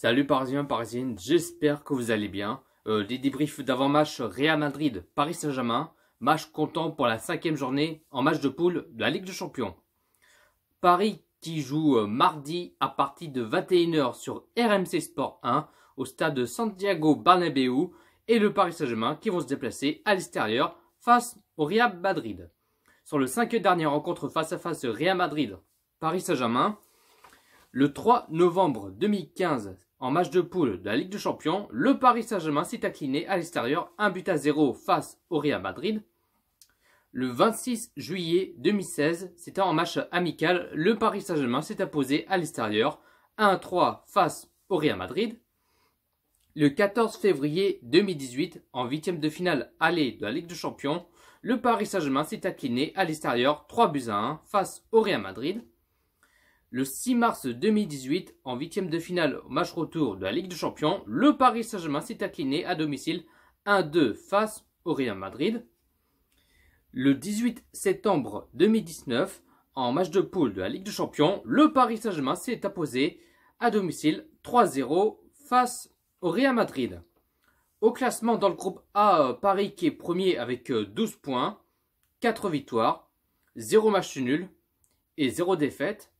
Salut Parisiens, Parisiennes, j'espère que vous allez bien. Des débriefs d'avant-match Real Madrid, Paris Saint-Germain, match comptant pour la 5e journée en match de poule de la Ligue des Champions. Paris qui joue mardi à partir de 21 h sur RMC Sport 1 au stade Santiago Bernabéu et le Paris Saint-Germain qui vont se déplacer à l'extérieur face au Real Madrid. Sur le 5e dernière rencontre face à face Real Madrid-Paris Saint-Germain, le 3 novembre 2015, en match de poule de la Ligue des Champions, le Paris Saint-Germain s'est incliné à l'extérieur 1-0 face au Real Madrid. Le 26 juillet 2016, c'était en match amical, le Paris Saint-Germain s'est imposé à l'extérieur 1-3 face au Real Madrid. Le 14 février 2018, en 8e de finale aller de la Ligue des Champions, le Paris Saint-Germain s'est incliné à l'extérieur 3-1 face au Real Madrid. Le 6 mars 2018, en 8e de finale au match retour de la Ligue des Champions, le Paris Saint-Germain s'est incliné à domicile 1-2 face au Real Madrid. Le 18 septembre 2019, en match de poule de la Ligue des Champions, le Paris Saint-Germain s'est imposé à domicile 3-0 face au Real Madrid. Au classement dans le groupe A, Paris qui est premier avec 12 points, 4 victoires, 0 match nul et 0 défaite.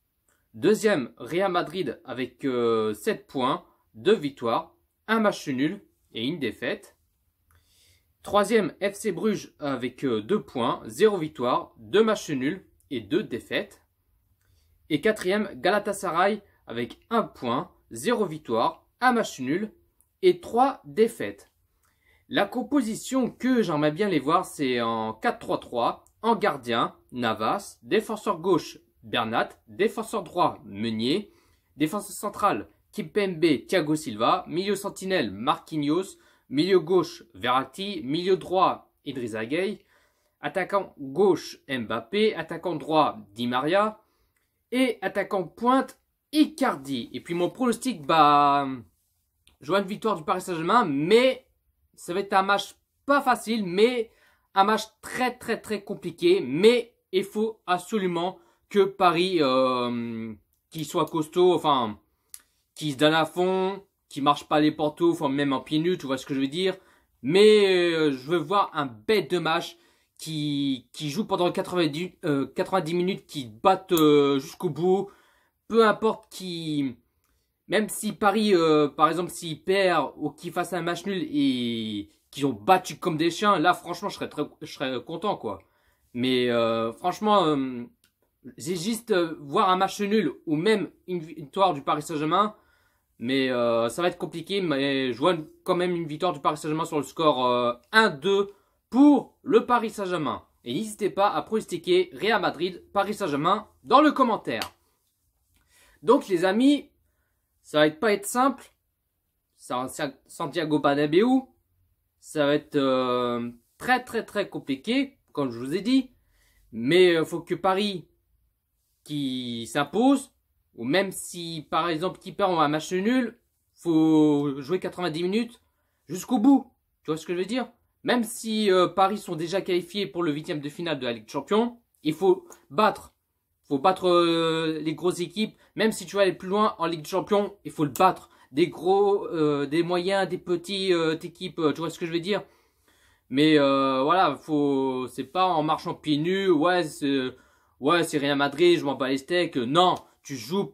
Deuxième, Real Madrid avec 7 points, 2 victoires, 1 match nul et 1 défaite. Troisième, FC Bruges avec 2 points, 0 victoire, 2 matchs nuls et 2 défaites. Et quatrième, Galatasaray avec 1 point, 0 victoire, 1 match nul et 3 défaites. La composition que j'aimerais bien les voir, c'est en 4-3-3, en gardien, Navas, défenseur gauche, Bernat, défenseur droit, Meunier, défenseur central, Kimpembe, Thiago Silva, milieu sentinelle, Marquinhos, milieu gauche, Verratti, milieu droit, Idrissa Gueye, attaquant gauche, Mbappé, attaquant droit, Di Maria, et attaquant pointe, Icardi. Et puis mon pronostic, je vois une victoire du Paris Saint-Germain, mais ça va être un match pas facile, mais un match très compliqué, mais il faut absolument que Paris, qui soit costaud, enfin, qui se donne à fond, qui marche pas les pantoufles, même en pieds nus, tu vois ce que je veux dire. Mais je veux voir un bête de match qui joue pendant 90 minutes, qui battent jusqu'au bout. Peu importe qui... Même si Paris, par exemple, s'il perd ou qu'il fasse un match nul et qu'ils ont battu comme des chiens, là, franchement, je serais content, quoi. Mais franchement... j'ai juste voir un match nul ou même une victoire du Paris Saint-Germain. Mais ça va être compliqué. Mais je vois quand même une victoire du Paris Saint-Germain sur le score 1-2 pour le Paris Saint-Germain. Et n'hésitez pas à pronostiquer Real Madrid, Paris Saint-Germain dans le commentaire. Donc les amis, ça va pas être simple. Ça va Santiago Bernabéu. Ça va être très compliqué, comme je vous ai dit. Mais il faut que Paris qui s'impose, ou même si par exemple qui perd un match nul, faut jouer 90 minutes jusqu'au bout. Tu vois ce que je veux dire? Même si Paris sont déjà qualifiés pour le 8e de finale de la Ligue des Champions, il faut battre. Faut battre les grosses équipes. Même si tu veux aller plus loin en Ligue des Champions, il faut le battre. Des gros, des moyens, des petites équipes, tu vois ce que je veux dire? Mais voilà, c'est pas en marchant pieds nus, ouais, c'est Real Madrid, je m'en bats les steaks. Non, tu joues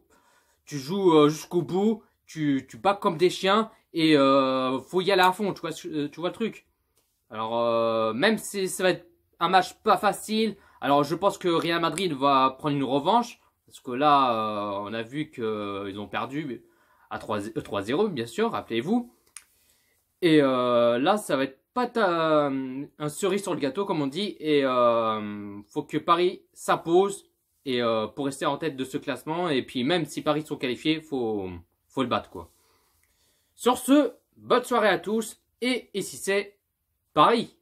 jusqu'au bout, tu bats comme des chiens et faut y aller à fond, tu vois le truc. Alors même si ça va être un match pas facile, alors je pense que Real Madrid va prendre une revanche parce que là on a vu qu'ils ont perdu à 3-0 bien sûr, rappelez-vous. Et là ça va être pas un cerise sur le gâteau comme on dit et faut que Paris s'impose et pour rester en tête de ce classement et puis même si Paris sont qualifiés faut le battre quoi. Sur ce, bonne soirée à tous et ici c'est Paris.